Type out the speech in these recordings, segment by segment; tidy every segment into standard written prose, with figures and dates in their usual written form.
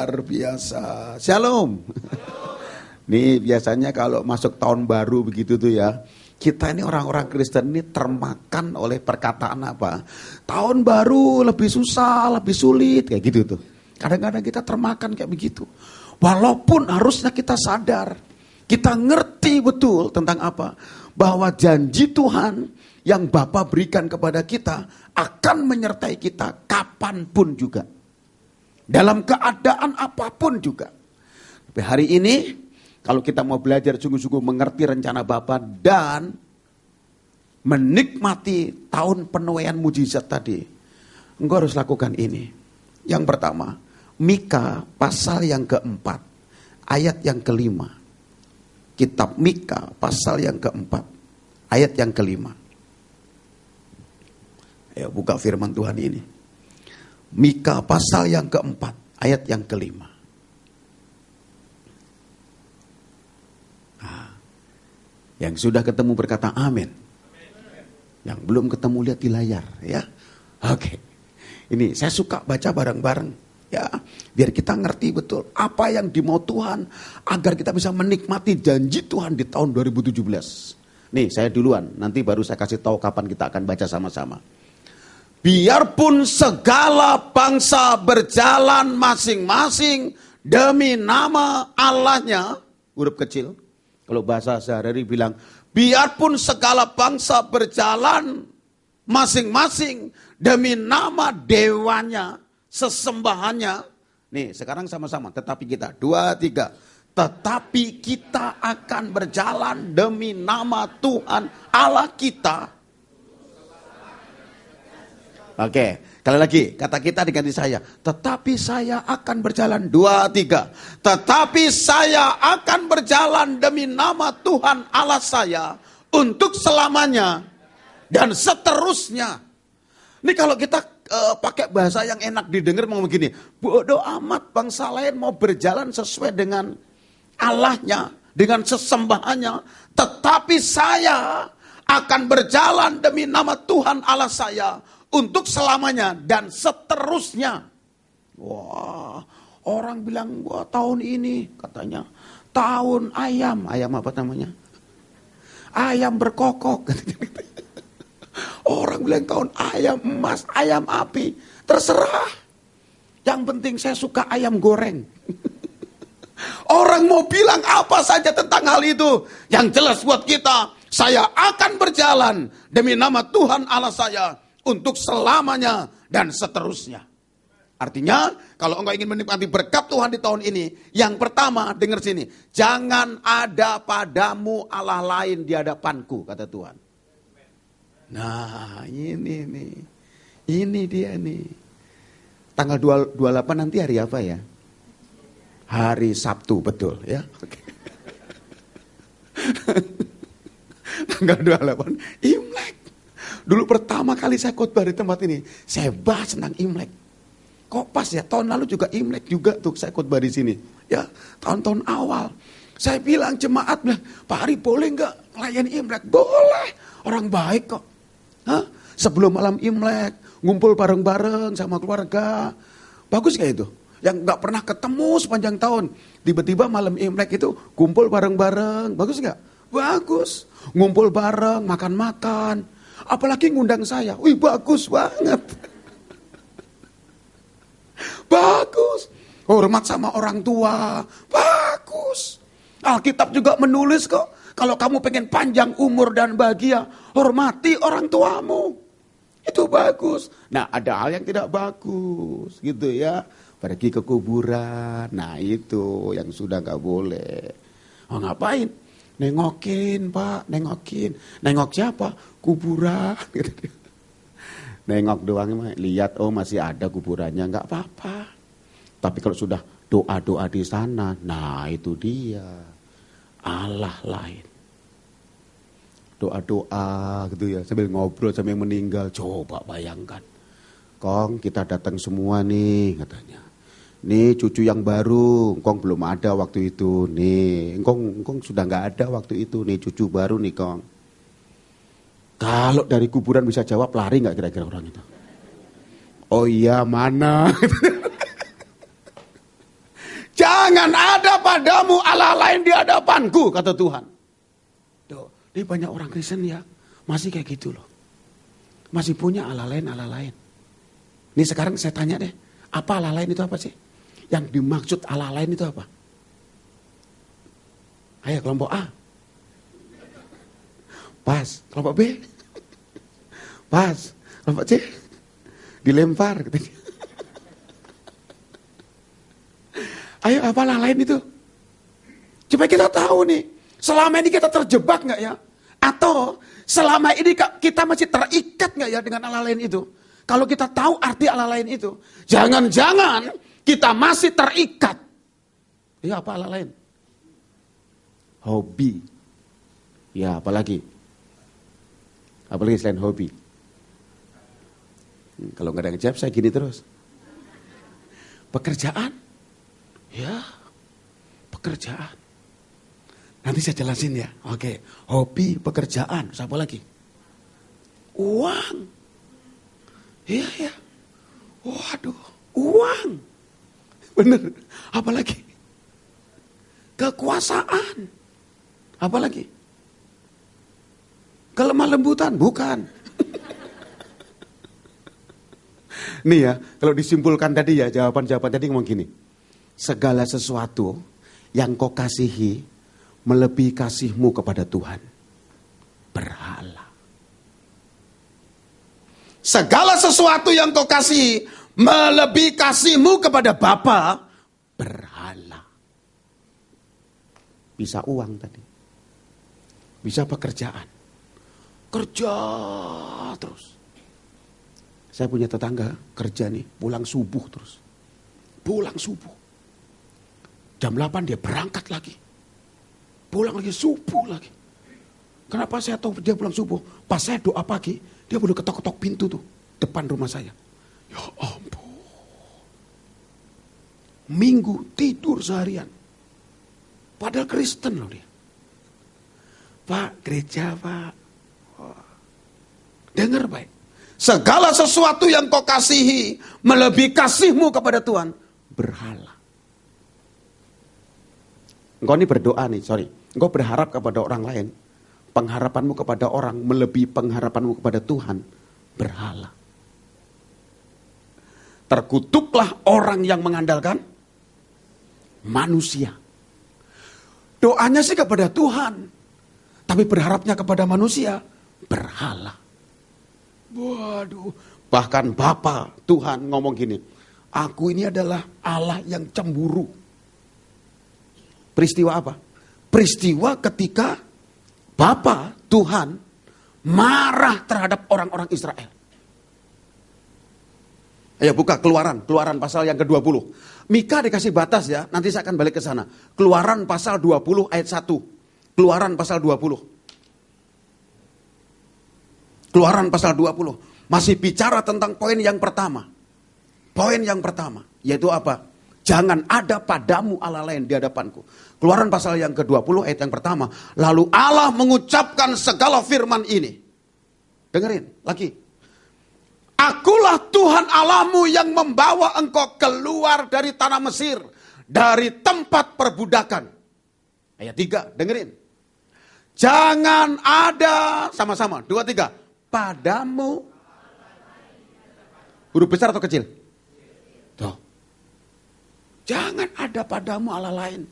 luar biasa. Shalom. Nih biasanya kalau masuk tahun baru begitu tuh ya, kita ini orang-orang Kristen ini termakan oleh perkataan apa? Tahun baru lebih susah, lebih sulit, kayak gitu tuh. Kadang-kadang kita termakan kayak begitu. Walaupun harusnya kita sadar, kita ngerti betul tentang apa? Bahwa janji Tuhan yang Bapa berikan kepada kita akan menyertai kita kapanpun juga. Dalam keadaan apapun juga. Tapi hari ini, kalau kita mau belajar sungguh-sungguh mengerti rencana Bapa dan menikmati tahun penuaian mujizat tadi, engkau harus lakukan ini. Yang pertama, Mika pasal yang keempat, ayat yang kelima. Kitab Mika pasal yang keempat, ayat yang kelima. Ayo buka firman Tuhan ini. Mika pasal yang keempat, ayat yang kelima. Yang sudah ketemu berkata amin. Yang belum ketemu lihat di layar ya. Oke. Ini saya suka baca bareng-bareng ya, biar kita ngerti betul apa yang dimau Tuhan agar kita bisa menikmati janji Tuhan di tahun 2017. Nih, saya duluan, nanti baru saya kasih tahu kapan kita akan baca sama-sama. Biarpun segala bangsa berjalan masing-masing demi nama Allahnya, huruf kecil. Kalau bahasa sehari-hari bilang, biarpun segala bangsa berjalan masing-masing demi nama dewanya, sesembahannya. Nih sekarang sama-sama, tetapi kita, 2, 3. Tetapi kita akan berjalan demi nama Tuhan Allah kita. Oke, kali lagi, kata kita diganti saya. Tetapi saya akan berjalan, 2, 3. Tetapi saya akan berjalan demi nama Tuhan Allah saya untuk selamanya dan seterusnya. Ini kalau kita pakai bahasa yang enak didengar mau begini. Bodoh amat bangsa lain mau berjalan sesuai dengan Allahnya, dengan sesembahannya. Tetapi saya akan berjalan demi nama Tuhan Allah saya untuk selamanya dan seterusnya. Wah, orang bilang, wah tahun ini katanya tahun ayam. Ayam apa namanya? Ayam berkokok. Orang bilang tahun ayam emas, ayam api. Terserah. Yang penting saya suka ayam goreng. Orang mau bilang apa saja tentang hal itu. Yang jelas buat kita, saya akan berjalan demi nama Tuhan Allah saya untuk selamanya dan seterusnya. Artinya, kalau engkau ingin menikmati berkat Tuhan di tahun ini, yang pertama, dengar sini, jangan ada padamu Allah lain di hadapanku, kata Tuhan. Nah, ini nih. Ini dia nih. Tanggal 28 nanti hari apa ya? Hari Sabtu, betul ya. Tanggal 28, Imlek. Dulu pertama kali saya khotbah di tempat ini, saya bahas tentang Imlek. Kok pas ya, tahun lalu juga Imlek juga tuh saya khotbah di sini. Ya, tahun-tahun awal. Saya bilang jemaat, Pak Ari boleh nggak melayani Imlek? Boleh, orang baik kok. Hah? Sebelum malam Imlek, ngumpul bareng-bareng sama keluarga. Bagus gak itu? Yang nggak pernah ketemu sepanjang tahun. Tiba-tiba malam Imlek itu kumpul bareng-bareng. Bagus gak? Bagus. Ngumpul bareng, makan-makan. Apalagi ngundang saya. Wih bagus banget. Bagus. Hormat sama orang tua. Bagus. Alkitab juga menulis kok. Kalau kamu pengen panjang umur dan bahagia, hormati orang tuamu. Itu bagus. Nah ada hal yang tidak bagus. Gitu ya. Pergi ke kuburan. Nah itu yang sudah gak boleh. Oh ngapain? Nengokin Pak, nengokin. Nengok siapa? Kuburan. Nengok doang, lihat oh masih ada kuburannya, nggak apa-apa. Tapi kalau sudah doa-doa di sana, nah itu dia Allah lain. Doa-doa gitu ya, sambil ngobrol sambil meninggal. Coba bayangkan, Kong kita datang semua nih katanya. Nih cucu yang baru, Kong belum ada waktu itu. Nih, Kong sudah nggak ada waktu itu. Nih cucu baru nih Kong. Kalau dari kuburan bisa jawab, lari nggak kira-kira orang itu? Oh iya mana? Jangan ada padamu Allah lain di hadapanku, kata Tuhan. Tuh, ini banyak orang Kristen ya, masih kayak gitu loh. Masih punya Allah lain. Ini sekarang saya tanya deh, apa Allah lain itu apa sih? Yang dimaksud Allah lain itu apa? Ayo kelompok A. Pas. Kelompok B. Pas. Kelompok C. Dilempar. Ayo apa Allah lain itu? Coba kita tahu nih. Selama ini kita terjebak gak ya? Atau selama ini kita masih terikat gak ya dengan Allah lain itu? Kalau kita tahu arti Allah lain itu, jangan-jangan kita masih terikat. Ya apa Allah lain? Hobi. Ya apalagi? Apalagi selain hobi? Kalau nggak ada yang jawab saya gini terus. Pekerjaan? Ya, pekerjaan. Nanti saya jelasin ya. Oke, hobi, pekerjaan. Siapa lagi? Uang. Iya. Waduh, uang. Bener. Apalagi? Kekuasaan. Apalagi? Kelemah lembutan. Bukan. Nih ya, kalau disimpulkan tadi ya, jawaban-jawaban tadi ngomong gini. Segala sesuatu yang kau kasihi melebihi kasihmu kepada Tuhan. Berhala. Segala sesuatu yang kau kasihi melebihi kasihmu kepada Bapa. Berhala. Bisa uang tadi. Bisa pekerjaan. Kerja terus. Saya punya tetangga kerja nih, pulang subuh terus. Pulang subuh. Jam 8 dia berangkat lagi. Pulang lagi subuh lagi. Kenapa saya tahu dia pulang subuh? Pas saya doa pagi, dia baru ketok-ketok pintu tuh, depan rumah saya. Ya ampun. Minggu tidur seharian. Padahal Kristen loh dia. Pak, gereja Pak. Dengar baik. Segala sesuatu yang kau kasihi melebihi kasihmu kepada Tuhan. Berhala. Engkau ini berdoa nih, Engkau berharap kepada orang lain. Pengharapanmu kepada orang melebihi pengharapanmu kepada Tuhan. Berhala. Terkutuklah orang yang mengandalkan manusia. Doanya sih kepada Tuhan. Tapi berharapnya kepada manusia. Berhala. Waduh, bahkan Bapa Tuhan ngomong gini, aku ini adalah Allah yang cemburu. Peristiwa apa? Peristiwa ketika Bapa Tuhan marah terhadap orang-orang Israel. Ayo buka Keluaran pasal yang ke-20. Mika dikasih batas ya, nanti saya akan balik ke sana. Keluaran pasal 20 ayat 1. Keluaran pasal 20. Keluaran pasal 20. Masih bicara tentang poin yang pertama. Poin yang pertama. Yaitu apa? Jangan ada padamu Allah lain di hadapanku. Keluaran pasal yang ke-20 ayat yang pertama. Lalu Allah mengucapkan segala firman ini. Dengerin lagi. Akulah Tuhan Allahmu yang membawa engkau keluar dari tanah Mesir. Dari tempat perbudakan. Ayat 3, dengerin. Jangan ada, sama-sama, 2, 3. Padamu. Huruf besar atau kecil? Tuh. Jangan ada padamu Allah lain.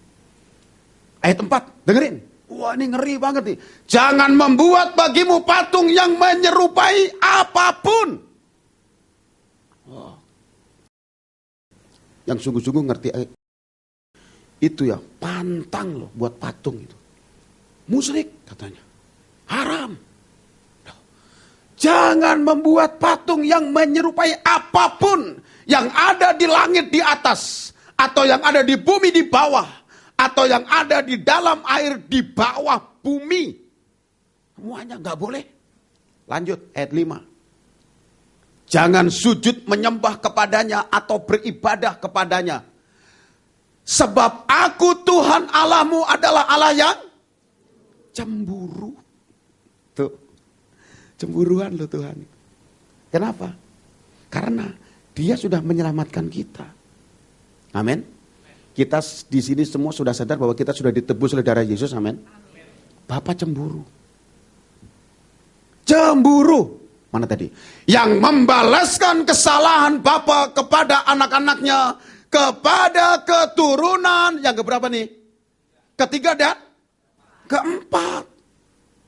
Ayat 4, dengerin. Wah ini ngeri banget nih. Jangan membuat bagimu patung yang menyerupai apapun. Wow. Yang sungguh-sungguh ngerti itu ya, pantang loh buat patung itu. Musyrik katanya. Haram. Jangan membuat patung yang menyerupai apapun yang ada di langit di atas, atau yang ada di bumi di bawah, atau yang ada di dalam air di bawah bumi. Semuanya nggak boleh. Lanjut ayat 5. Jangan sujud menyembah kepadanya atau beribadah kepadanya. Sebab aku Tuhan Allahmu adalah Allah yang cemburu. Tuh. Cemburuan loh Tuhan. Kenapa? Karena dia sudah menyelamatkan kita. Amin. Kita di sini semua sudah sadar bahwa kita sudah ditebus oleh darah Yesus, amin. Bapa cemburu. Cemburu. Mana tadi? Yang membalaskan kesalahan Bapa kepada anak-anaknya, kepada keturunan yang keberapa nih? Ketiga dan keempat.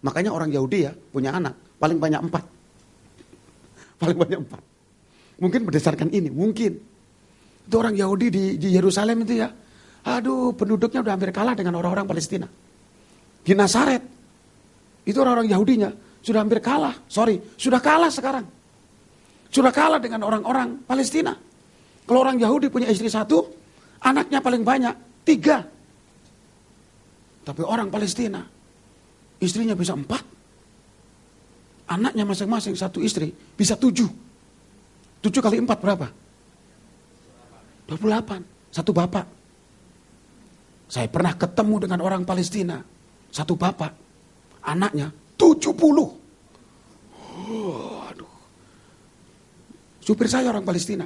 Makanya orang Yahudi ya punya anak paling banyak 4. Paling banyak 4. Mungkin berdasarkan ini, mungkin. Itu orang Yahudi di Yerusalem itu ya. Aduh, penduduknya udah hampir kalah dengan orang-orang Palestina. Di Nazaret, itu orang-orang Yahudinya sudah hampir kalah. Sudah kalah sekarang. Sudah kalah dengan orang-orang Palestina. Kalau orang Yahudi punya istri 1, anaknya paling banyak 3. Tapi orang Palestina, istrinya bisa 4. Anaknya masing-masing 1 istri, bisa 7. 7 kali 4 berapa? 28. 1 bapak. Saya pernah ketemu dengan orang Palestina. 1 bapak. Anaknya 70. Aduh. Supir saya orang Palestina.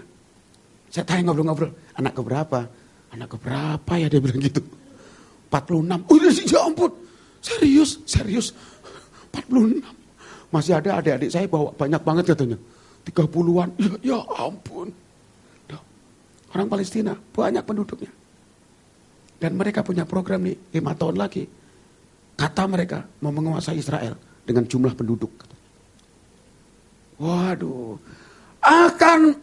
Saya tanya ngobrol-ngobrol. Anak keberapa? Anak keberapa ya, dia bilang gitu. 46. Udah sih, ya ampun. Serius. 46. Masih ada adik-adik saya bawa banyak banget katanya. 30-an. Ya ampun. Orang Palestina banyak penduduknya. Dan mereka punya program nih 5 tahun lagi. Kata mereka mau menguasai Israel dengan jumlah penduduk. Waduh. Akan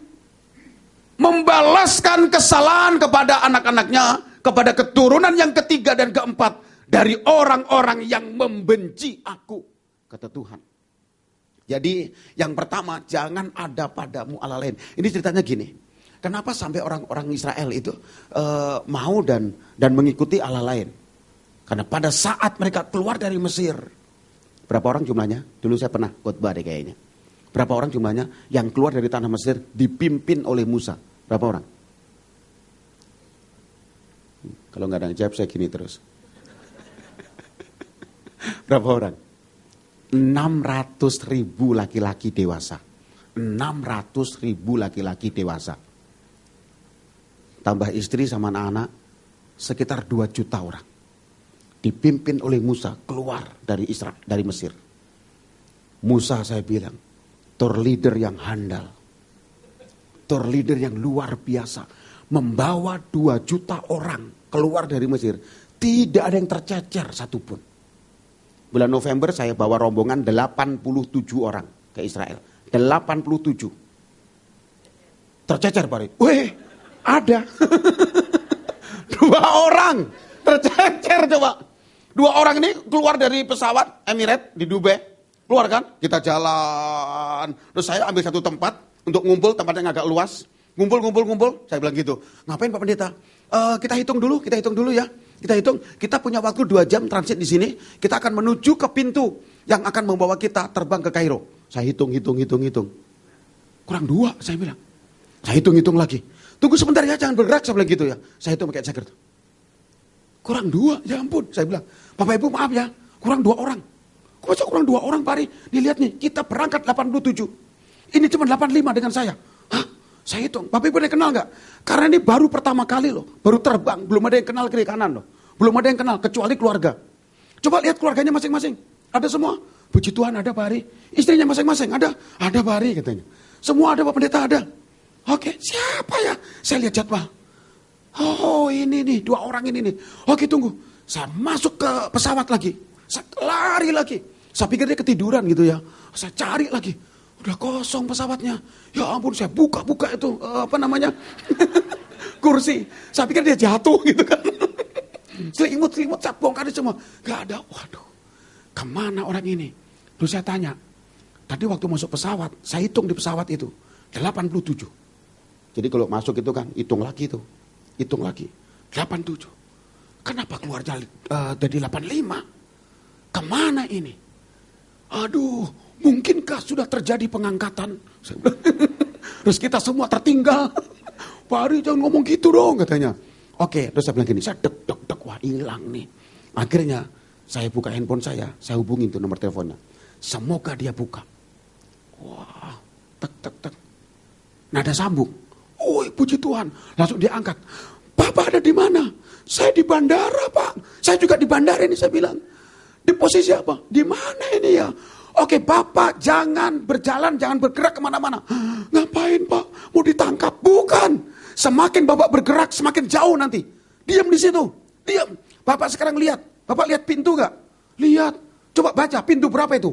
membalaskan kesalahan kepada anak-anaknya, kepada keturunan yang ketiga dan keempat dari orang-orang yang membenci aku, kata Tuhan. Jadi yang pertama, jangan ada padamu Allah lain. Ini ceritanya gini. Kenapa sampai orang-orang Israel itu mau dan mengikuti Allah lain? Karena pada saat mereka keluar dari Mesir, berapa orang jumlahnya? Dulu saya pernah khotbah deh kayaknya. Berapa orang jumlahnya yang keluar dari tanah Mesir dipimpin oleh Musa? Berapa orang? Kalau nggak ada yang jawab saya gini terus. Berapa orang? 600.000 laki-laki dewasa. 600.000 laki-laki dewasa. Tambah istri sama anak-anak, sekitar 2 juta orang. Dipimpin oleh Musa keluar dari Mesir. Musa saya bilang, tour leader yang handal. Tour leader yang luar biasa. Membawa 2 juta orang keluar dari Mesir. Tidak ada yang tercecer satupun. Bulan November saya bawa rombongan 87 orang ke Israel. 87. Tercecer Pak. Weh, ada. 2 orang tercecer coba. 2 orang ini keluar dari pesawat Emirates di Dubai. Keluar kan, kita jalan. Terus saya ambil satu tempat untuk ngumpul, tempat yang agak luas. Ngumpul. Saya bilang gitu. Ngapain Pak Pendeta? Kita hitung dulu ya. Kita hitung, kita punya waktu 2 jam transit di sini. Kita akan menuju ke pintu yang akan membawa kita terbang ke Kairo. Saya hitung. Kurang 2, saya bilang. Saya hitung lagi. Tunggu sebentar ya, jangan bergerak, saya bilang gitu ya. Saya hitung pakai ceker. Kurang 2, ya ampun. Saya bilang, Bapak Ibu maaf ya, kurang 2 orang. Kok bisa kurang 2 orang Pak Ari? Nih lihat nih, kita berangkat 87. Ini cuma 85 dengan saya. Hah? Saya hitung, Bapak Ibu ada yang kenal gak? Karena ini baru pertama kali loh, baru terbang, belum ada yang kenal kiri kanan loh. Belum ada yang kenal, kecuali keluarga. Coba lihat keluarganya masing-masing. Ada semua. Puji Tuhan ada Pak Ari. Istrinya masing-masing ada. Ada Pak Ari katanya. Semua ada Pak Pendeta ada. Oke, siapa ya? Saya lihat jadwal. Oh ini nih, 2 orang ini nih. Oke tunggu, saya masuk ke pesawat lagi. Saya lari lagi. Saya pikir dia ketiduran gitu ya. Saya cari lagi. Udah kosong pesawatnya. Ya ampun, saya buka-buka itu, kursi. Saya pikir dia jatuh gitu kan. Selimut, saya bongkar semua. Gak ada, waduh. Kemana orang ini? Terus saya tanya. Tadi waktu masuk pesawat, saya hitung di pesawat itu. 87. Jadi kalau masuk itu kan, hitung lagi tuh. Hitung lagi. 87. Kenapa keluar dari 85? Kemana ini? Aduh, mungkinkah sudah terjadi pengangkatan? Terus kita semua tertinggal. Pak Ari jangan ngomong gitu dong katanya. Oke, terus saya bilang gini, saya dek, wah hilang nih. Akhirnya saya buka handphone saya hubungin tuh nomor teleponnya. Semoga dia buka. Wah, tek. Nada sambung. Oh, puji Tuhan. Langsung dia angkat. Bapak ada di mana? Saya di bandara, Pak. Saya juga di bandara ini, saya bilang. Di posisi apa? Di mana ini ya? Oke, Bapak jangan berjalan, jangan bergerak kemana-mana. Ngapain, Pak? Mau ditangkap? Bukan. Semakin Bapak bergerak, semakin jauh nanti. Diam di situ. Diam. Bapak sekarang lihat. Bapak lihat pintu gak? Lihat. Coba baca, pintu berapa itu?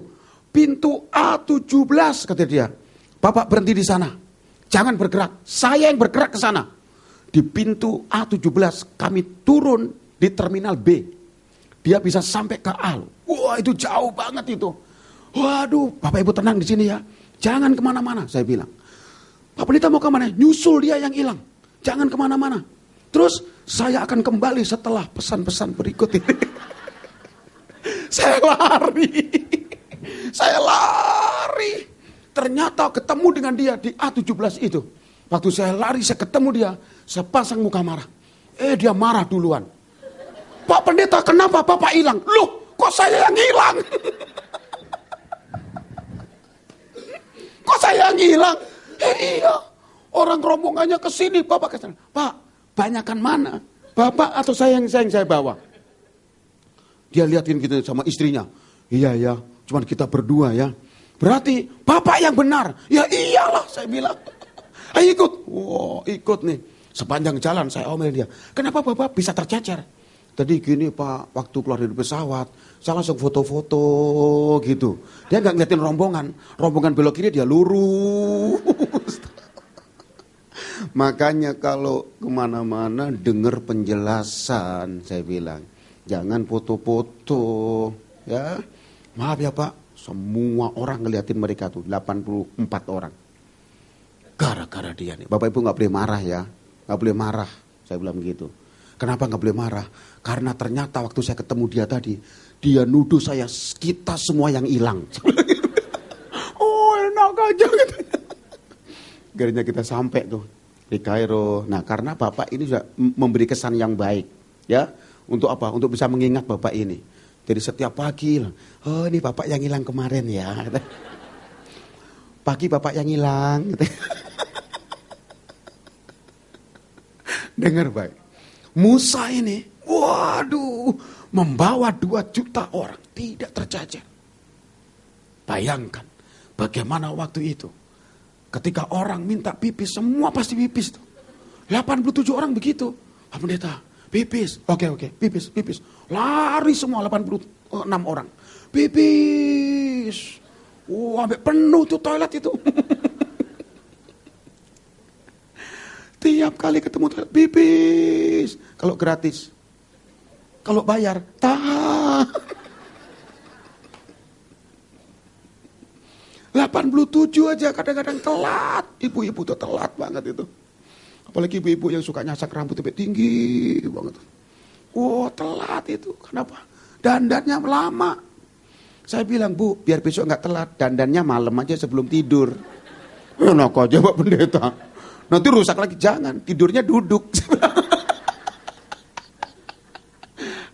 Pintu A17, kata dia. Bapak berhenti di sana. Jangan bergerak. Saya yang bergerak ke sana. Di pintu A17, kami turun di terminal B. Dia bisa sampai ke A. Wah, itu jauh banget itu. Waduh, Bapak Ibu tenang di sini ya. Jangan kemana-mana, saya bilang. Pak Pendeta mau kemana? Nyusul dia yang hilang. Jangan kemana-mana. Terus saya akan kembali setelah pesan-pesan berikut ini. Saya lari. Saya lari. Ternyata ketemu dengan dia di A17 itu. Waktu saya lari, saya ketemu dia. Saya pasang muka marah. Dia marah duluan. Pak Pendeta, kenapa Bapak hilang? Loh, kok saya yang hilang? Kok saya yang hilang? Iya. Orang rombongannya ke sini, Bapak ke sana. Pak, banyakan mana? Bapak atau saya yang saya bawa? Dia liatin gitu sama istrinya. Iya ya, cuman kita berdua ya. Berarti Bapak yang benar. Ya iyalah, saya bilang. Ayo ikut. Wow, ikut nih. Sepanjang jalan saya omelin dia. Kenapa Bapak bisa tercecer? Tadi gini Pak, waktu keluar dari pesawat, saya langsung foto-foto gitu. Dia nggak ngeliatin rombongan. Rombongan belok kiri dia lurus. Makanya kalau kemana-mana dengar penjelasan, saya bilang. Jangan foto-foto, ya. Maaf ya Pak, semua orang ngeliatin mereka tuh, 84 orang. Gara-gara dia nih. Bapak Ibu nggak boleh marah ya, nggak boleh marah. Saya bilang begitu. Kenapa nggak boleh marah? Karena ternyata waktu saya ketemu dia tadi, dia nuduh saya kita semua yang hilang. Oh enak aja gitu. Akhirnya kita sampai tuh di Kairo. Nah karena Bapak ini sudah memberi kesan yang baik, ya. Untuk apa? Untuk bisa mengingat Bapak ini. Jadi setiap pagi, oh ini Bapak yang hilang kemarin ya. Pagi Bapak yang hilang. Dengar baik. Musa ini, waduh, membawa 2 juta orang tidak terjajar. Bayangkan bagaimana waktu itu. Ketika orang minta pipis, semua pasti pipis tuh. 87 orang begitu. Pak Pendeta, pipis. Oke, pipis. Lari semua 86 orang. Pipis. Wah, sampai penuh tuh toilet itu. Tiap kali ketemu toilet, pipis. Kalau gratis. Kalau bayar, tahan. 87 aja kadang-kadang telat. Ibu-ibu tuh telat banget itu. Apalagi ibu-ibu yang suka nyasak rambut sampai tinggi banget. Wah, telat itu. Kenapa? Dandannya lama. Saya bilang, Bu, biar besok nggak telat. Dandannya malam aja sebelum tidur. Enak aja Pak Pendeta. Nanti rusak lagi. Jangan, tidurnya duduk.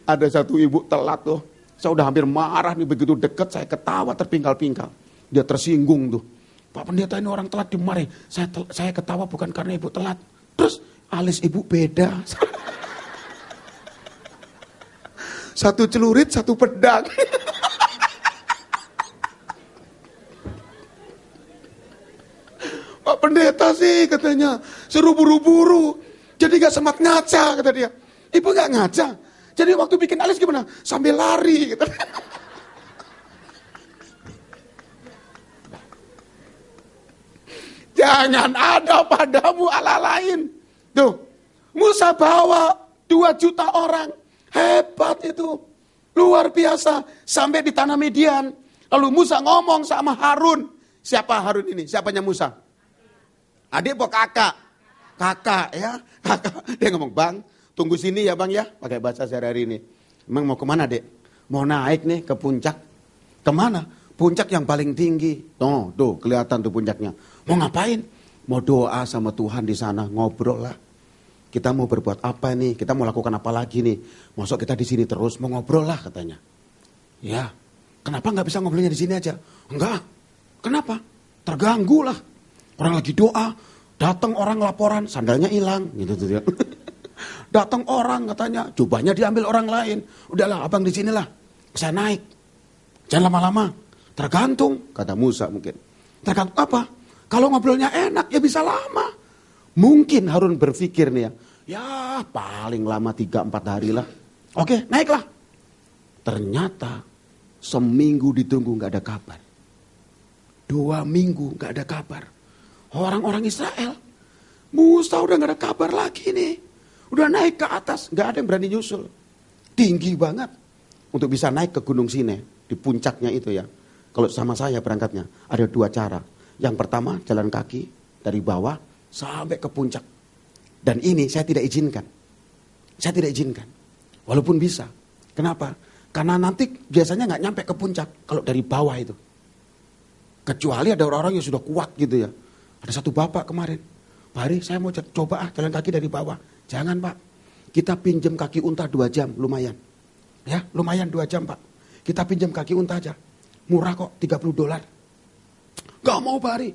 Ada satu ibu telat tuh. Saya udah hampir marah nih, begitu deket saya ketawa terpingkal-pingkal. Dia tersinggung tuh. Pak Pendeta ini orang telat dimarahin. Saya ketawa bukan karena ibu telat. Terus alis ibu beda. Satu celurit, satu pedang. Pak Pendeta sih katanya suruh buru-buru. Jadi gak sempat ngaca kata dia. Ibu gak ngaca. Jadi waktu bikin alis gimana? Sambil lari. Kata. Jangan ada padamu Allah lain. Tuh, Musa bawa 2 juta orang. Hebat itu. Luar biasa. Sampai di tanah Midian. Lalu Musa ngomong sama Harun. Siapa Harun ini? Siapanya Musa? Adik apa kakak? Kakak ya. Kakak. Dia ngomong, Bang, tunggu sini ya Bang ya. Pakai bahasa sehari-hari ini. Emang mau kemana Dek? Mau naik nih ke puncak. Kemana? Puncak yang paling tinggi. Tuh kelihatan tuh puncaknya. Mau ngapain? Mau doa sama Tuhan di sana, ngobrol lah. Kita mau berbuat apa nih? Kita mau lakukan apa lagi nih? Masuk kita di sini terus, mau ngobrol lah katanya. Ya, kenapa nggak bisa ngobrolnya di sini aja? Enggak. Kenapa? Terganggu lah. Orang lagi doa, datang orang laporan, sandalnya hilang, gitu tuh. Datang orang katanya, jubahnya diambil orang lain. Udahlah abang di sinilah, saya naik. Jangan lama-lama. Tergantung, kata Musa mungkin. Tergantung apa? Kalau ngobrolnya enak ya bisa lama. Mungkin Harun berpikir nih ya paling lama 3-4 hari lah. Oke, naiklah. Ternyata seminggu ditunggu gak ada kabar. 2 minggu gak ada kabar. Orang-orang Israel, Musa udah gak ada kabar lagi nih. Udah naik ke atas, gak ada yang berani nyusul. Tinggi banget. Untuk bisa naik ke Gunung Sinai, di puncaknya itu ya. Kalau sama saya berangkatnya, ada 2 cara. Yang pertama, jalan kaki dari bawah sampai ke puncak. Dan ini saya tidak izinkan. Saya tidak izinkan. Walaupun bisa. Kenapa? Karena nanti biasanya nggak nyampe ke puncak kalau dari bawah itu. Kecuali ada orang-orang yang sudah kuat gitu ya. Ada satu bapak kemarin. Pak Hari, saya mau coba jalan kaki dari bawah. Jangan Pak. Kita pinjam kaki unta 2 jam, lumayan. Ya, lumayan 2 jam Pak. Kita pinjam kaki unta aja. Murah kok, $30. Gak mau Pak Hari.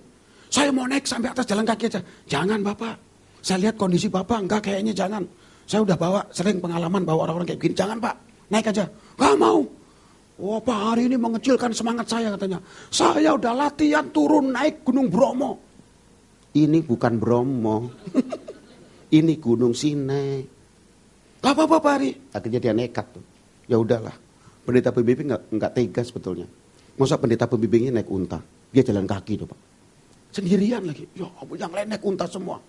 Saya mau naik sampai atas jalan kaki aja. Jangan Bapak. Saya lihat kondisi Bapak, enggak kayaknya jangan. Saya udah sering pengalaman bawa orang-orang kayak gini. Jangan Pak, naik aja. Gak mau. Wah Pak Hari ini mengecilkan semangat saya katanya. Saya udah latihan turun naik Gunung Bromo. Ini bukan Bromo. Ini Gunung Sinai. Gak apa-apa Pak Hari. Akhirnya dia nekat tuh. Ya udahlah. Pendeta pembimbing enggak tega sebetulnya. Masa pendeta pembimbingnya naik unta. Dia jalan kaki tuh Pak. Sendirian lagi. Ya yang lain naik unta semua.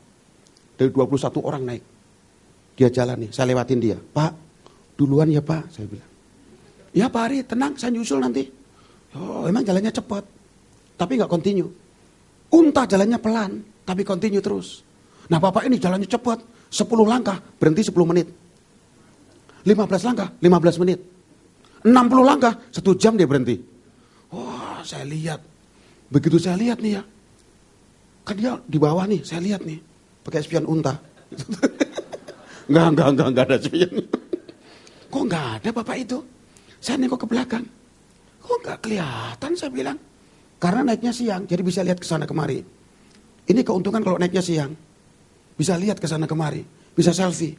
Dari 21 orang naik. Dia jalan nih. Saya lewatin dia. Pak, duluan ya Pak. Saya bilang. Ya Pak Hari, tenang. Saya nyusul nanti. Oh, emang jalannya cepat. Tapi gak continue. Unta jalannya pelan. Tapi continue terus. Nah Bapak ini jalannya cepat. 10 langkah. Berhenti 10 menit. 15 langkah. 15 menit. 60 langkah. 1 jam dia berhenti. Wah, saya lihat. Begitu saya lihat nih ya. Kan dia di bawah nih, saya lihat nih. Pakai spion unta. Enggak ada spion. Kok enggak ada Bapak itu? Saya nengok ke belakang. Kok enggak kelihatan saya bilang. Karena naiknya siang, jadi bisa lihat ke sana kemari. Ini keuntungan kalau naiknya siang. Bisa lihat ke sana kemari. Bisa selfie.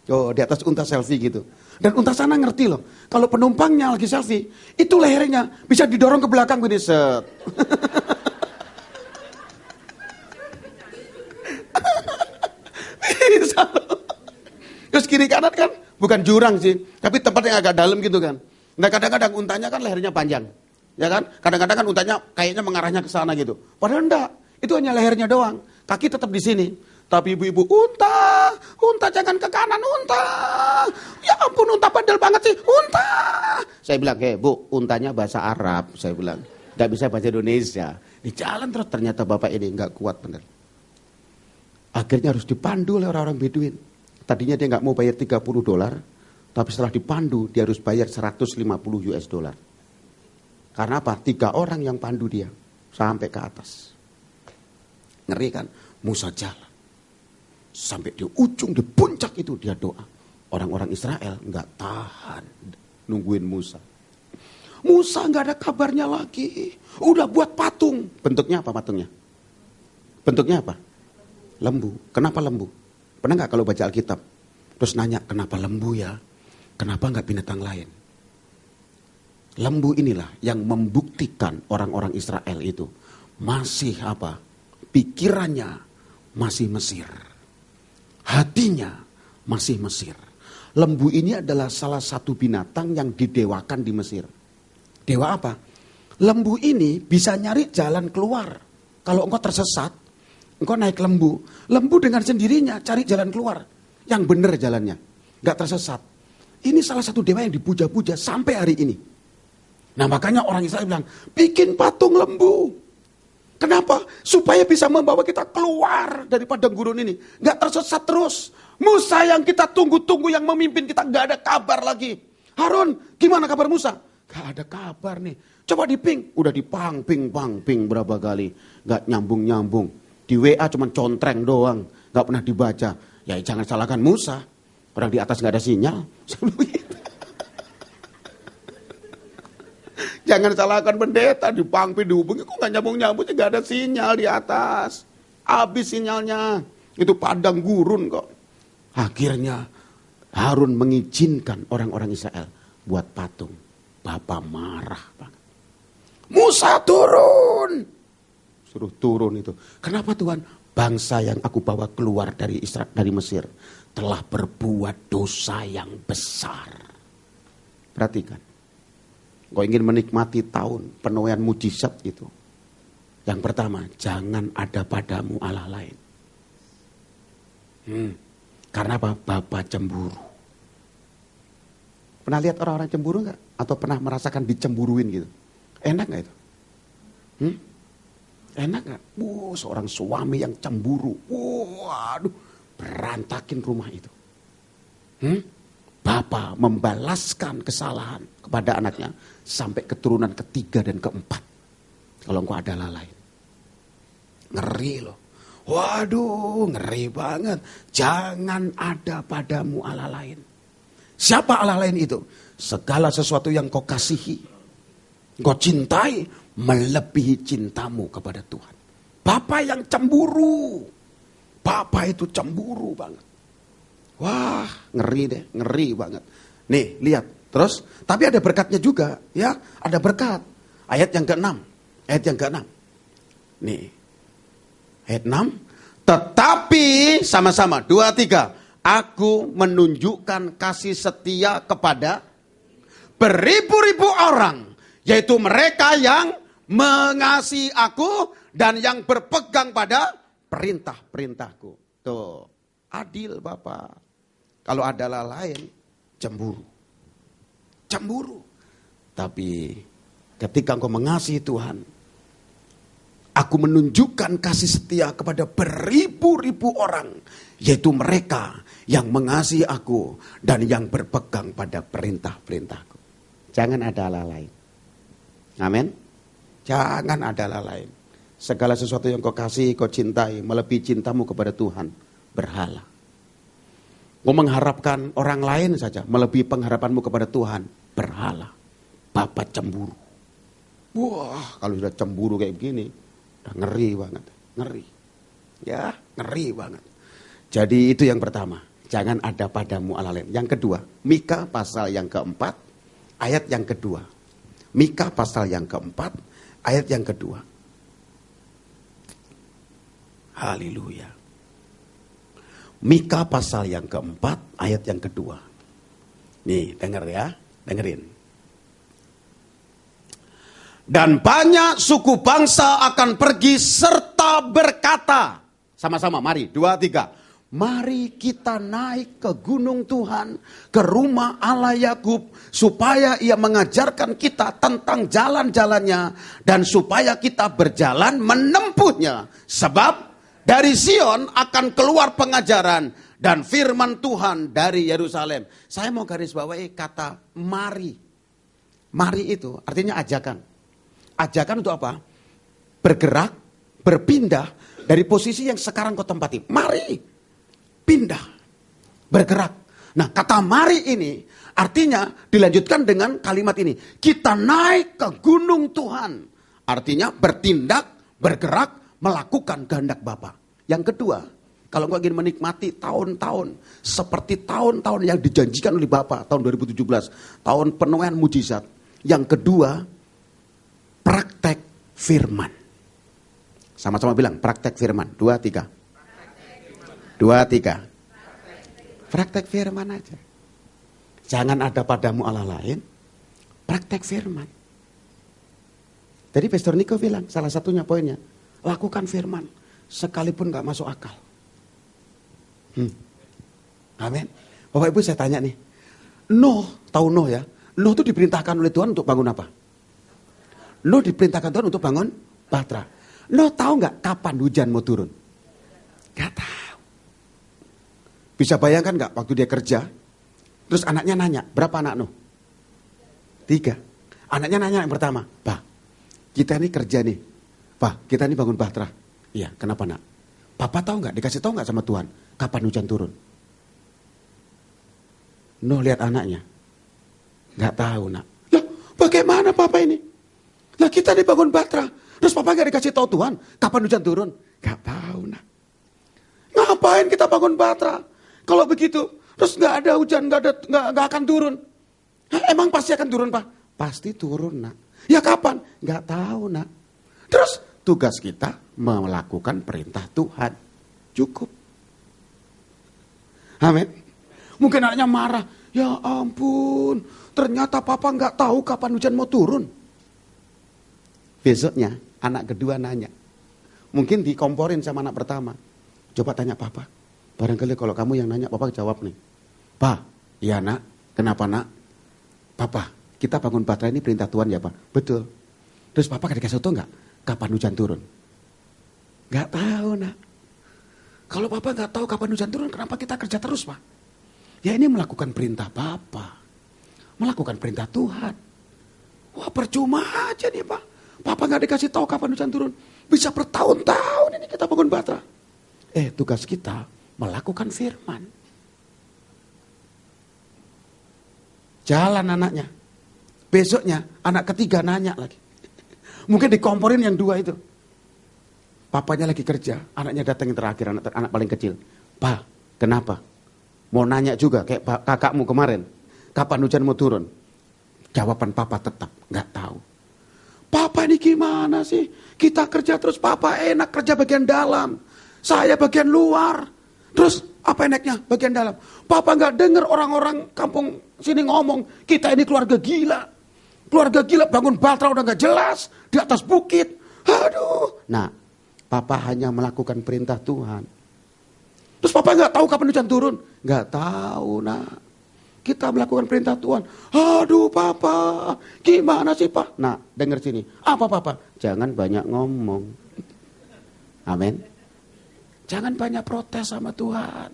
Oh, di atas unta selfie gitu. Dan unta sana ngerti loh. Kalau penumpangnya lagi selfie, itu lehernya bisa didorong ke belakang gini set. Bisa loh. Terus kiri kanan kan bukan jurang sih, tapi tempat yang agak dalam gitu kan. Nah kadang-kadang untanya kan lehernya panjang. Ya kan? Kadang-kadang kan untanya kayaknya mengarahnya ke sana gitu. Padahal enggak. Itu hanya lehernya doang. Kaki tetap di sini. Tapi ibu-ibu, unta jangan ke kanan, unta. Ya ampun, unta bandel banget sih, unta. Saya bilang, Bu, untanya bahasa Arab. Saya bilang, gak bisa bahasa Indonesia. Di jalan terus ternyata bapak ini gak kuat bener. Akhirnya harus dipandu oleh orang-orang Beduin. Tadinya dia gak mau bayar $30. Tapi setelah dipandu, dia harus bayar $150. Karena apa? 3 orang yang pandu dia. Sampai ke atas. Ngeri kan? Musa jalan. Sampai di ujung, di puncak itu dia doa. Orang-orang Israel nggak tahan nungguin Musa. Musa nggak ada kabarnya lagi. Udah buat patung. Bentuknya apa patungnya? Bentuknya apa? Lembu. Kenapa lembu? Pernah nggak kalau baca Alkitab? Terus nanya, kenapa lembu ya? Kenapa nggak binatang lain? Lembu inilah yang membuktikan orang-orang Israel itu masih apa? Pikirannya masih Mesir. Hatinya masih Mesir. Lembu ini adalah salah satu binatang yang didewakan di Mesir. Dewa apa? Lembu ini bisa nyari jalan keluar. Kalau engkau tersesat, engkau naik lembu. Lembu dengan sendirinya cari jalan keluar. Yang benar jalannya. Gak tersesat. Ini salah satu dewa yang dipuja-puja sampai hari ini. Nah makanya orang Israel bilang, bikin patung lembu. Kenapa? Supaya bisa membawa kita keluar dari padang gurun ini. Gak tersesat terus. Musa yang kita tunggu-tunggu yang memimpin kita gak ada kabar lagi. Harun, gimana kabar Musa? Gak ada kabar nih. Coba diping. Udah dipang-ping berapa kali. Gak nyambung-nyambung. Di WA cuma contreng doang. Gak pernah dibaca. Ya jangan salahkan Musa. Orang di atas gak ada sinyal. Jangan salahkan pendeta, dipangpi, dihubungi, kok gak nyambung-nyambung, gak ada sinyal di atas. Habis sinyalnya, itu padang gurun kok. Akhirnya Harun mengizinkan orang-orang Israel buat patung. Bapak marah banget. Musa turun. Suruh turun itu. Kenapa Tuhan? Bangsa yang aku bawa keluar dari Mesir telah berbuat dosa yang besar. Perhatikan. Kau ingin menikmati tahun penuaian mujizat itu. Yang pertama, jangan ada padamu Allah lain. Karena apa? Bapa cemburu. Pernah lihat orang-orang cemburu gak? Atau pernah merasakan dicemburuin gitu? Enak gak itu? Enak gak? Seorang suami yang cemburu. Waduh, berantakin rumah itu. Bapa membalaskan kesalahan kepada anaknya sampai keturunan ketiga dan keempat. Kalau engkau ada Allah lain. Ngeri loh. Waduh, ngeri banget. Jangan ada padamu Allah lain. Siapa Allah lain itu? Segala sesuatu yang kau kasihi, kau cintai, melebihi cintamu kepada Tuhan. Bapa yang cemburu. Bapa itu cemburu banget. Wah, ngeri deh, ngeri banget. Nih, lihat. Terus, tapi ada berkatnya juga, ya. Ada berkat. Ayat yang ke-6. Ayat yang ke-6. Nih. Ayat 6. Tetapi, sama-sama, 2, 3. Aku menunjukkan kasih setia kepada beribu-ribu orang. Yaitu mereka yang mengasihi aku dan yang berpegang pada perintah-perintahku. Tuh, adil Bapak. Kalau ada lain, cemburu. Cemburu. Tapi ketika engkau mengasihi Tuhan, aku menunjukkan kasih setia kepada beribu-ribu orang. Yaitu mereka yang mengasihi aku dan yang berpegang pada perintah-perintahku. Jangan ada Allah lain. Amin. Jangan ada Allah lain. Segala sesuatu yang kau kasih, kau cintai, melebihi cintamu kepada Tuhan, berhala. Kau mengharapkan orang lain saja, melebihi pengharapanmu kepada Tuhan, berhala. Bapak cemburu. Wah, kalau sudah cemburu kayak begini, udah ngeri banget. Ngeri. Ya, ngeri banget. Jadi itu yang pertama. Jangan ada padamu Allah lain. Yang kedua, Mika pasal yang keempat, ayat yang kedua. Mika pasal yang keempat, ayat yang kedua. Haleluya. Mika pasal yang keempat, ayat yang kedua. Nih, dengar ya, dengerin. Dan banyak suku bangsa akan pergi serta berkata. Sama-sama, mari, 2, 3. Mari kita naik ke gunung Tuhan, ke rumah Allah Yakub, supaya ia mengajarkan kita tentang jalan-jalannya, dan supaya kita berjalan menempuhnya. Sebab dari Sion akan keluar pengajaran dan firman Tuhan dari Yerusalem. Saya mau garis bawahi kata mari. Mari itu artinya ajakan. Ajakan untuk apa? Bergerak, berpindah dari posisi yang sekarang kau tempati. Mari. Pindah, bergerak. Nah, kata mari ini artinya dilanjutkan dengan kalimat ini. Kita naik ke gunung Tuhan. Artinya bertindak, bergerak, melakukan kehendak Bapa. Yang kedua, kalau engkau ingin menikmati tahun-tahun seperti tahun-tahun yang dijanjikan oleh Bapa, tahun 2017, tahun penuaian mujizat. Yang kedua, praktek firman. Sama-sama bilang, praktek firman. 2, 3. 2, 3. Praktek firman aja. Jangan ada padamu Allah lain. Praktek firman. Jadi Pastor Niko bilang, salah satunya poinnya, lakukan firman. Sekalipun gak masuk akal. Amin. Bapak Ibu saya tanya nih. Nuh, tahu Nuh ya? Nuh itu diperintahkan oleh Tuhan untuk bangun apa? Nuh diperintahkan Tuhan untuk bangun bahtera. Nuh tahu gak kapan hujan mau turun? Gak tahu. Bisa bayangkan gak waktu dia kerja, terus anaknya nanya, berapa anak Nuh? 3. Anaknya nanya yang pertama, Pak, kita ini kerja nih. Pak, kita ini bangun bahtera. Iya, kenapa nak? Papa tahu gak, dikasih tahu gak sama Tuhan, kapan hujan turun? Nuh lihat anaknya, gak tahu nak. Lah, bagaimana Papa ini? Lah kita ini bangun bahtera, terus Papa gak dikasih tahu Tuhan, kapan hujan turun? Gak tahu nak. Ngapain kita bangun bahtera? Kalau begitu, Terus nggak ada hujan, nggak akan turun. Hah, emang pasti akan turun, Pak? Pasti turun, Nak. Ya kapan? Nggak tahu, Nak. Terus tugas kita melakukan perintah Tuhan. Cukup. Amin. Mungkin anaknya marah. Ya ampun, ternyata papa nggak tahu kapan hujan mau turun. Besoknya anak kedua nanya. Mungkin dikomporin sama anak pertama. Coba tanya papa. Barangkali kalau kamu yang nanya, papa jawab nih. Pak, iya nak. Kenapa nak? Papa, kita bangun Batra ini perintah Tuhan ya Pak? Betul. Terus papa dikasih tahu nggak kapan hujan turun? Nggak tahu nak. Kalau papa nggak tahu kapan hujan turun, kenapa kita kerja terus Pak? Ya ini melakukan perintah Papa. Melakukan perintah Tuhan. Wah percuma aja nih Pak. Papa nggak dikasih tahu kapan hujan turun. Bisa bertahun-tahun ini kita bangun Batra. Tugas kita melakukan firman. Jalan anaknya. Besoknya anak ketiga nanya lagi. Mungkin dikomporin yang dua itu. Papanya lagi kerja, anaknya datang yang terakhir, anak paling kecil. Pak, kenapa? Mau nanya juga kayak kakakmu kemarin. Kapan hujan mau turun? Jawaban papa tetap nggak tahu. Papa ini gimana sih? Kita kerja terus, papa enak kerja bagian dalam. Saya bagian luar. Terus apa enaknya bagian dalam? Papa nggak dengar orang-orang kampung sini ngomong, kita ini keluarga gila. Keluarga gila bangun Batra udah nggak jelas. Di atas bukit. Aduh. Nah, papa hanya melakukan perintah Tuhan. Terus papa nggak tahu kapan hujan turun? Nggak tahu nak. Kita melakukan perintah Tuhan. Aduh papa, gimana sih pak? Nah dengar sini. Apa papa? Jangan banyak ngomong. Amin. Jangan banyak protes sama Tuhan.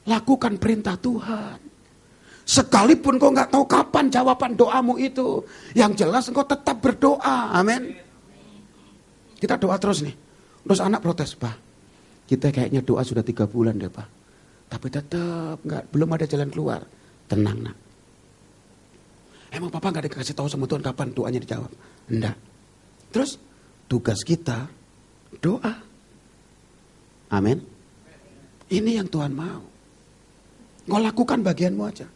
Lakukan perintah Tuhan. Sekalipun kau nggak tahu kapan jawaban doamu itu. Yang jelas engkau tetap berdoa. Amin. Kita doa terus nih. Terus anak protes, Pak. Kita kayaknya doa sudah 3 bulan deh Pak. Tapi tetap belum ada jalan keluar. Tenang nak. Emang papa gak dikasih tahu sama Tuhan kapan doanya dijawab? Enggak. Terus tugas kita doa. Amin. Ini yang Tuhan mau. Kau lakukan bagianmu aja.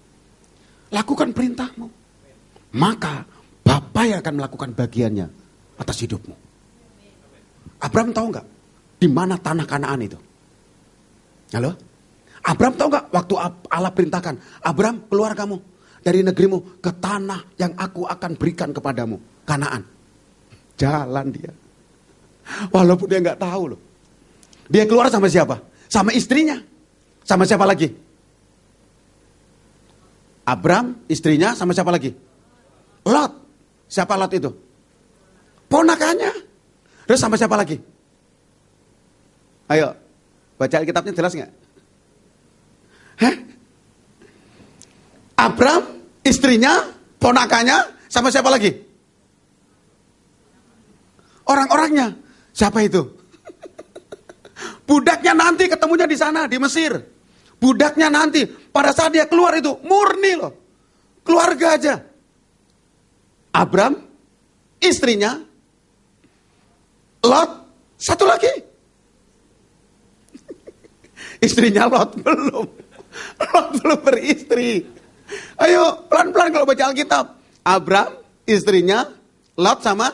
Lakukan perintahmu. Maka Bapa yang akan melakukan bagiannya atas hidupmu. Abraham tahu nggak di mana tanah Kanaan itu? Halo? Abraham tahu nggak waktu Allah perintahkan, Abraham keluar kamu dari negerimu ke tanah yang aku akan berikan kepadamu, Kanaan. Jalan dia. Walaupun dia nggak tahu loh. Dia keluar sama siapa? Sama istrinya. Sama siapa lagi? Abraham, istrinya, sama siapa lagi? Lot. Siapa Lot itu? Ponakannya. Terus sama siapa lagi? Ayo, baca Alkitabnya jelas nggak? Hah? Abraham, istrinya, ponakannya, sama siapa lagi? Orang-orangnya. Siapa itu? Budaknya nanti ketemunya di sana, di Mesir. Budaknya nanti, pada saat dia keluar itu, murni loh. Keluarga aja. Abraham, istrinya, Lot, satu lagi. Istrinya Lot belum. Lot belum beristri. Ayo, pelan-pelan kalau baca Alkitab. Abraham, istrinya, Lot sama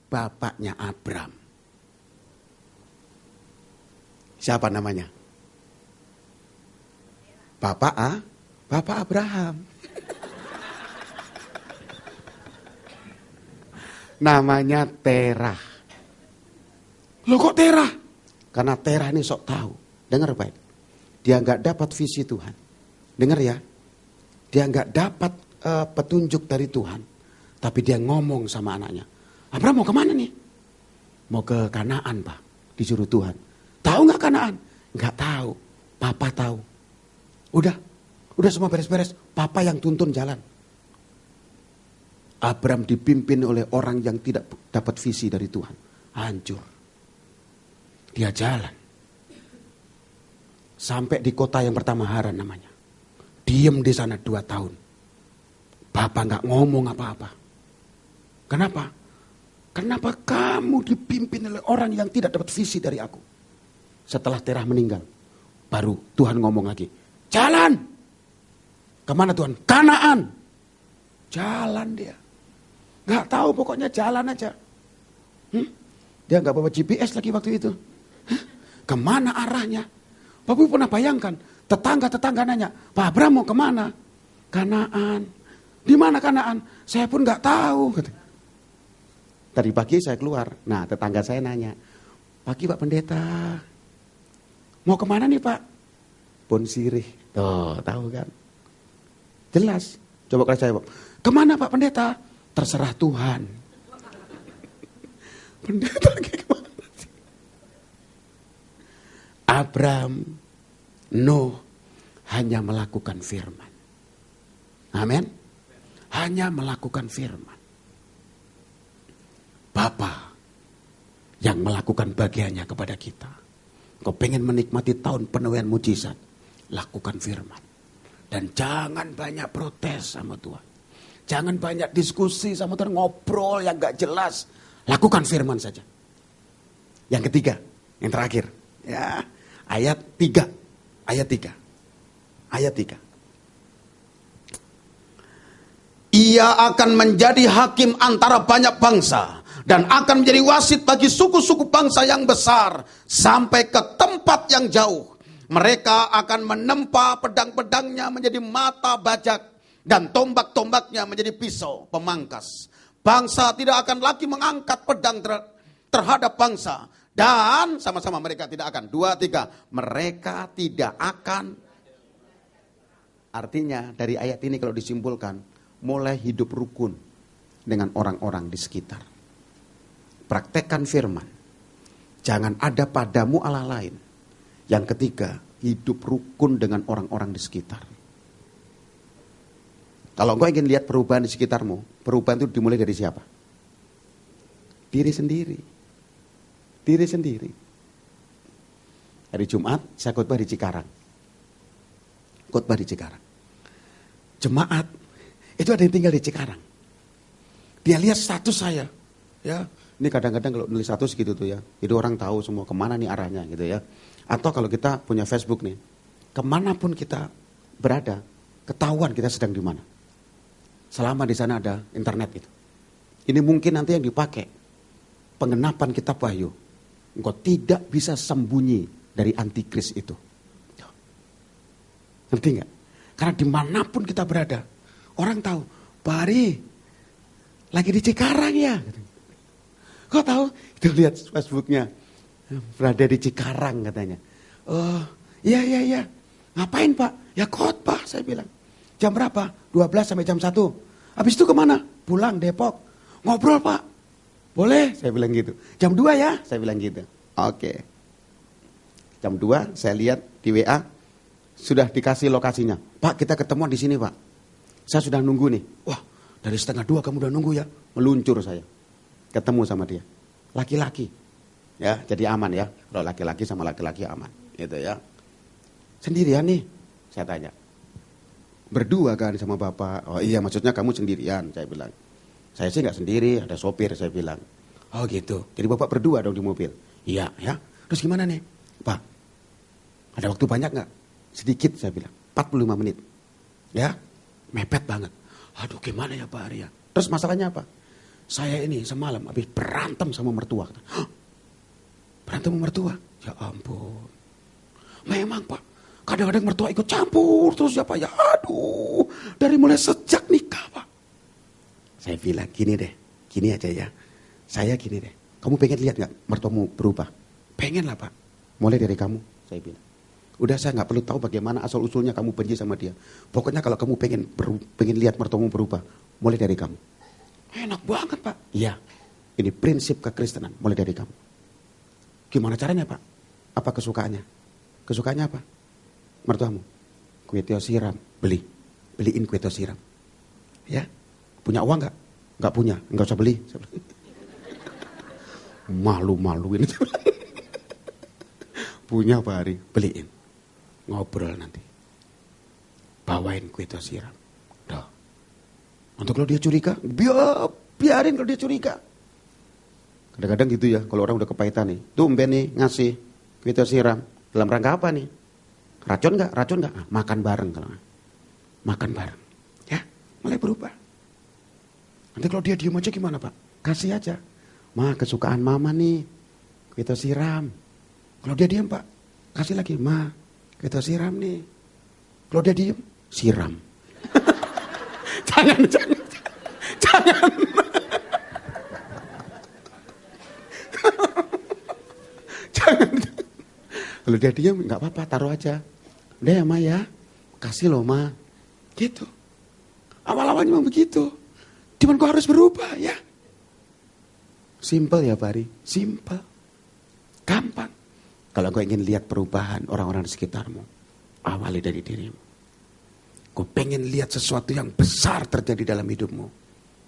bapaknya Abraham. Siapa namanya? Bapak Abraham. Namanya Terah. Loh kok Terah? Karena Terah ini sok tahu. Dengar baik. Dia nggak dapat visi Tuhan. Dengar ya. Dia nggak dapat petunjuk dari Tuhan. Tapi dia ngomong sama anaknya. Abraham mau kemana nih? Mau ke Kanaan Pak. Disuruh Tuhan. Tahu nggak Kanaan? Nggak tahu. Papa tahu. Udah semua beres-beres. Papa yang tuntun jalan. Abraham dipimpin oleh orang yang tidak dapat visi dari Tuhan. Hancur. Dia jalan. Sampai di kota yang pertama Haran namanya. Diem di sana 2 tahun. Bapak nggak ngomong apa-apa. Kenapa? Kenapa kamu dipimpin oleh orang yang tidak dapat visi dari aku? Setelah Terah meninggal, baru Tuhan ngomong lagi. Jalan. Kemana Tuhan? Kanaan. Jalan dia. Gak tahu pokoknya jalan aja. Dia gak bawa GPS lagi waktu itu. Kemana arahnya? Bapak Ibu pernah bayangkan, tetangga-tetangga nanya, Pak Abraham mau kemana? Kanaan. Di mana Kanaan? Saya pun gak tahu. Tadi pagi saya keluar. Nah tetangga saya nanya, pagi Pak Pendeta, mau kemana nih Pak? Bon Sirih. Tuh tahu kan? Jelas. Coba kalau saya, kemana Pak Pendeta? Terserah Tuhan. Pendeta lagi kemana sih? Abraham, Nuh hanya melakukan firman. Amin. Hanya melakukan firman. Bapa yang melakukan bagiannya kepada kita. Kau pengen menikmati tahun penuaian mujizat, lakukan firman. Dan jangan banyak protes sama Tuhan. Jangan banyak diskusi sama Tuhan, ngobrol yang gak jelas. Lakukan firman saja. Yang ketiga, yang terakhir. Ya, ayat 3. Ayat 3. Ayat 3. Ia akan menjadi hakim antara banyak bangsa. Dan akan menjadi wasit bagi suku-suku bangsa yang besar. Sampai ke tempat yang jauh. Mereka akan menempa pedang-pedangnya menjadi mata bajak. Dan tombak-tombaknya menjadi pisau pemangkas. Bangsa tidak akan lagi mengangkat pedang terhadap bangsa. Dan sama-sama mereka tidak akan. 2, 3. Mereka tidak akan. Artinya dari ayat ini kalau disimpulkan. Mulai hidup rukun dengan orang-orang di sekitar. Praktekkan firman. Jangan ada padamu Allah lain. Yang ketiga, hidup rukun dengan orang-orang di sekitar. Kalau engkau ingin lihat perubahan di sekitarmu, perubahan itu dimulai dari siapa? Diri sendiri. Diri sendiri. Hari Jumat, saya khotbah di Cikarang. Khotbah di Cikarang. Jemaat, itu ada yang tinggal di Cikarang. Dia lihat status saya. Ya, ini kadang-kadang kalau nulis status gitu tuh ya. Jadi orang tahu semua kemana nih arahnya gitu ya. Atau kalau kita punya Facebook nih. Kemanapun kita berada, ketahuan kita sedang di mana. Selama di sana ada internet itu. Ini mungkin nanti yang dipakai. Pengenapan kitab Wahyu. Engkau tidak bisa sembunyi dari antikris itu. Ngerti nggak? Karena dimanapun kita berada, orang tahu, Pak Ari lagi di Cikarang ya. Kau tahu? Itu lihat Facebooknya. Berada di Cikarang katanya. Oh, iya. Ngapain Pak? Ya khotbah saya bilang. Jam berapa? 12 sampai jam 1. Habis itu kemana? Pulang Depok. Ngobrol Pak. Boleh? Saya bilang gitu. Jam 2 ya? Saya bilang gitu. Oke. Jam 2 saya lihat di WA. Sudah dikasih lokasinya. Pak kita ketemuan di sini Pak. Saya sudah nunggu nih. Wah dari 1:30 kamu udah nunggu ya. Meluncur saya. Ketemu sama dia. Laki-laki. Ya jadi aman ya. Kalau laki-laki sama laki-laki aman. Gitu ya. Sendirian nih. Saya tanya. Berdua kan sama bapak. Oh iya maksudnya kamu sendirian. Saya bilang. Saya sih gak sendiri. Ada sopir saya bilang. Oh gitu. Jadi bapak berdua dong di mobil. Iya ya. Terus gimana nih? Pak. Ada waktu banyak gak? Sedikit saya bilang. 45 menit. Ya. Mepet banget. Aduh gimana ya Pak Arya. Terus masalahnya apa? Saya ini semalam habis berantem sama mertua. Hah? Berantem sama mertua? Ya ampun. Memang Pak. Kadang-kadang mertua ikut campur terus ya Pak ya. Aduh. Dari mulai sejak nikah Pak. Saya bilang gini deh. Gini aja ya. Saya gini deh. Kamu pengen lihat gak mertuamu berubah? Pengen lah Pak. Mulai dari kamu. Saya bilang. Udah saya gak perlu tahu bagaimana asal usulnya kamu benci sama dia. Pokoknya kalau kamu pengen lihat mertuamu berubah. Mulai dari kamu. Enak banget Pak. Iya. Ini prinsip kekristenan. Mulai dari kamu. Gimana caranya Pak? Apa kesukaannya? Kesukaannya apa? Mertuamu. Kue tio siram. Beliin kue tio siram. Ya. Punya uang gak? Gak punya. Gak usah beli. Malu-maluin. Punya Pak Ari. Beliin. Ngobrol nanti. Bawain kue tio siram. Dah. Untuk kalau dia curiga. Biarin kalau dia curiga. Kadang-kadang gitu ya. Kalau orang udah kepahitan nih. Tumben nih ngasih kue tio siram. Dalam rangka apa nih? Racun nggak? Racun nggak? Makan bareng kalau makan bareng, ya mulai berubah. Nanti kalau dia diem aja gimana Pak? Kasih aja. Ma, kesukaan mama nih, kita siram. Kalau dia diem Pak, kasih lagi. Ma, kita siram nih. Kalau dia diem, siram. Jangan. Jangan. Kalau dia diem, nggak apa-apa, taruh aja. Udah ya Ma ya, kasih loh Ma. Gitu. Awal-awalnya memang begitu. Cuman kau harus berubah ya. Simple ya Pari, simple. Gampang. Kalau kau ingin lihat perubahan orang-orang di sekitarmu, awali dari dirimu. Kau pengen lihat sesuatu yang besar terjadi dalam hidupmu.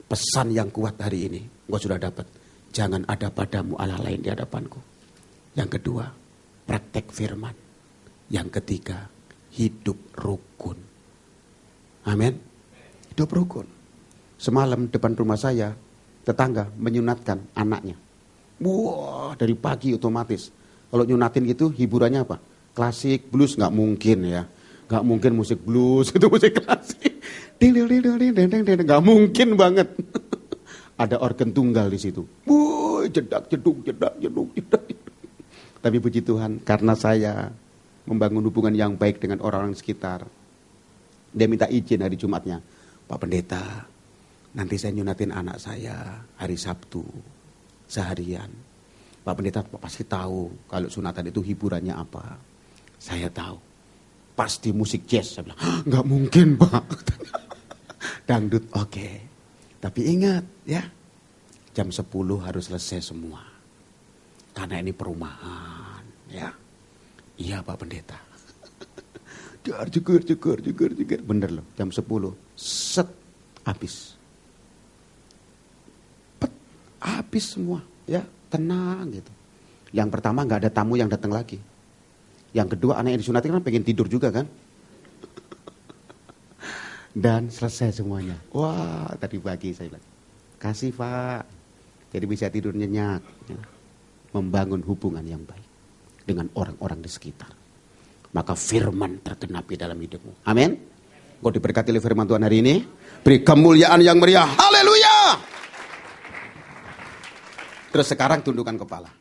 Pesan yang kuat hari ini, kau sudah dapat. Jangan ada padamu Allah lain di hadapanku. Yang kedua, praktek firman. Yang ketiga, hidup rukun. Amin. Hidup rukun. Semalam depan rumah saya, tetangga menyunatkan anaknya. Wah, dari pagi otomatis. Kalau nyunatin gitu, hiburannya apa? Klasik, blues nggak mungkin ya. Nggak mungkin musik blues, itu musik klasik. Nggak mungkin banget. Ada organ tunggal di situ. Wuh, jedak, jeduk. Tapi puji Tuhan, karena saya membangun hubungan yang baik dengan orang-orang sekitar. Dia minta izin hari Jumatnya. Pak Pendeta, nanti saya nyunatin anak saya hari Sabtu seharian. Pak Pendeta pasti tahu kalau sunatan itu hiburannya apa. Saya tahu. Pasti musik jazz. Saya bilang, nggak mungkin Pak. Dangdut oke. Tapi ingat ya, jam 10 harus selesai semua. Karena ini perumahan ya. Iya Pak Pendeta. Jegur. Bener loh, jam 10. Set, habis. Habis semua, ya tenang gitu. Yang pertama nggak ada tamu yang datang lagi. Yang kedua anak yang disunatkan kan pengen tidur juga kan. Dan selesai semuanya. Wah, tadi pagi saya bilang, kasih Pak. Jadi bisa tidur nyenyak. Ya. Membangun hubungan yang baik dengan orang-orang di sekitar. Maka firman tergenapi dalam hidupmu. Amin. Kau diberkati oleh firman Tuhan hari ini. Beri kemuliaan yang meriah. Haleluya. Terus sekarang tundukkan kepala.